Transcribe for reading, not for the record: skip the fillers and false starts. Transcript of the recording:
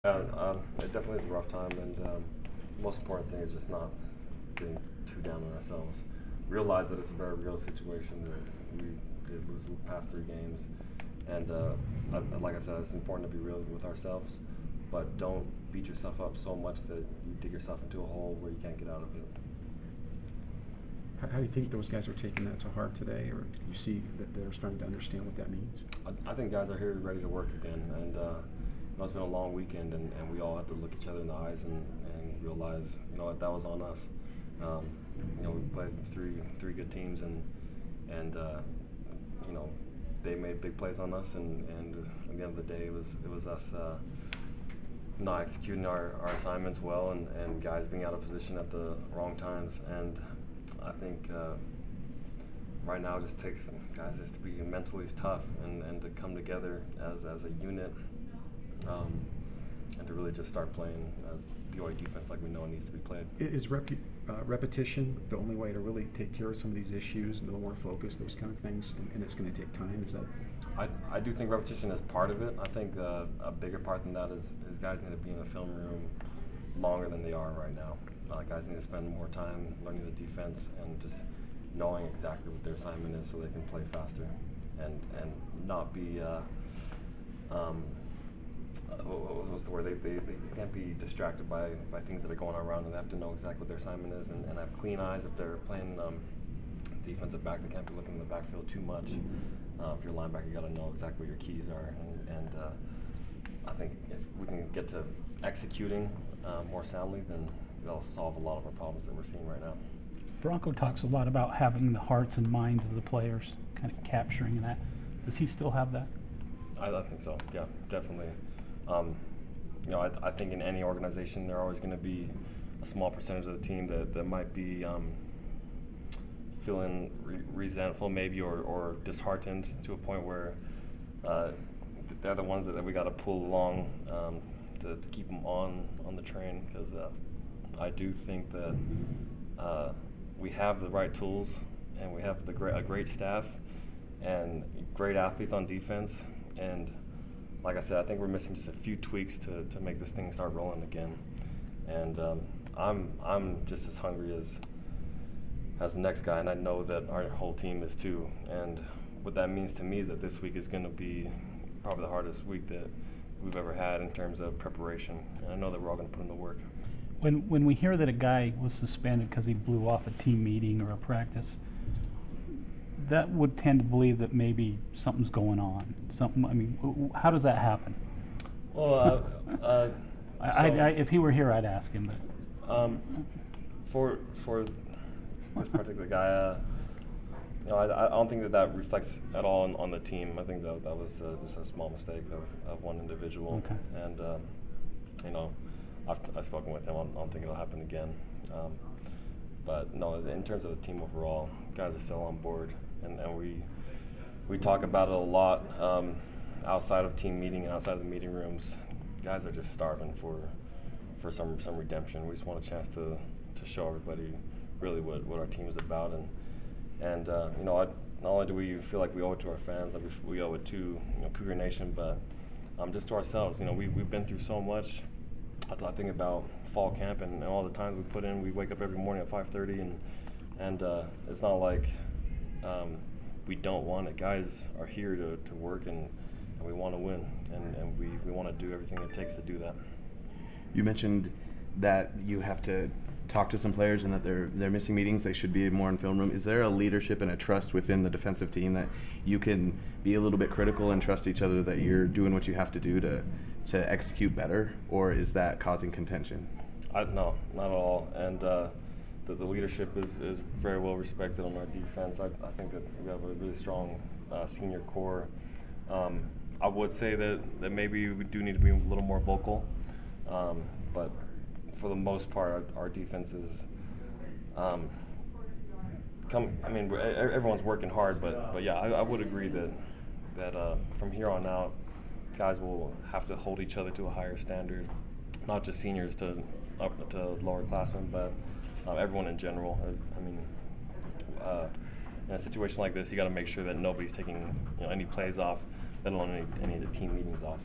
It definitely is a rough time, and the most important thing is just not getting too down on ourselves. Realize that it's a very real situation, that we did lose the past 3 games, and like I said, it's important to be real with ourselves, but don't beat yourself up so much that you dig yourself into a hole where you can't get out of it. How do you think those guys are taking that to heart today, or you see that they're starting to understand what that means? I think guys are here ready to work again, and it's been a long weekend, and we all have to look each other in the eyes and realize, that was on us. We played three good teams, and they made big plays on us, and at the end of the day, it was us not executing our assignments well, and guys being out of position at the wrong times. And I think right now it just takes guys just to be mentally tough and to come together as a unit, and to really just start playing BYU defense like we know it needs to be played. Is repetition the only way to really take care of some of these issues, a little more focus, those kind of things, and it's going to take time? Is that? I do think repetition is part of it. I think a bigger part than that is guys need to be in the film room longer than they are right now. Guys need to spend more time learning the defense and just knowing exactly what their assignment is so they can play faster and not be what's the word? They can't be distracted by things that are going on around them. They have to know exactly what their assignment is and have clean eyes. If they're playing defensive back, they can't be looking in the backfield too much. If you're a linebacker, you got to know exactly what your keys are. And I think if we can get to executing more soundly, then that'll solve a lot of our problems that we're seeing right now. Bronco talks a lot about having the hearts and minds of the players, kind of capturing that. Does he still have that? I think so. Yeah, definitely. I think in any organization there are always going to be a small percentage of the team that might be feeling resentful maybe or disheartened to a point where they're the ones that we got to pull along to keep them on the train, because I do think that we have the right tools and we have a great staff and great athletes on defense. And like I said, I think we're missing just a few tweaks to make this thing start rolling again. And I'm just as hungry as the next guy, and I know that our whole team is too. And what that means to me is that this week is going to be probably the hardest week that we've ever had in terms of preparation. And I know that we're all going to put in the work. When we hear that a guy was suspended because he blew off a team meeting or a practice, that would tend to believe that maybe something's going on. How does that happen? Well, if he were here, I'd ask him. But for this particular guy, I don't think that reflects at all on the team. I think that was just a small mistake of one individual. Okay. And I've spoken with him. I don't think it'll happen again. But no, in terms of the team overall, guys are still on board, and we talk about it a lot outside of team meeting and outside of the meeting rooms. Guys are just starving for some redemption. We just want a chance to show everybody really what our team is about, and not only do we feel like we owe it to our fans, like we owe it to Cougar Nation, but just to ourselves. We've been through so much. I think about fall camp and all the times we put in. We wake up every morning at 5:30, and it's not like we don't want it. Guys are here to work, and we want to win, and we want to do everything it takes to do that. You mentioned that you have to talk to some players and that they're missing meetings. They should be more in film room. Is there a leadership and a trust within the defensive team that you can be a little bit critical and trust each other that you're doing what you have to do to execute better, or is that causing contention? No, not at all. And the leadership is very well respected on our defense. I think that we have a really strong senior core. I would say that maybe we do need to be a little more vocal, but for the most part, our defense is everyone's working hard, but yeah, I would agree that from here on out, guys will have to hold each other to a higher standard, not just seniors to lower classmen, but everyone in general. In a situation like this, you got to make sure that nobody's taking any plays off, let alone any of the team meetings off.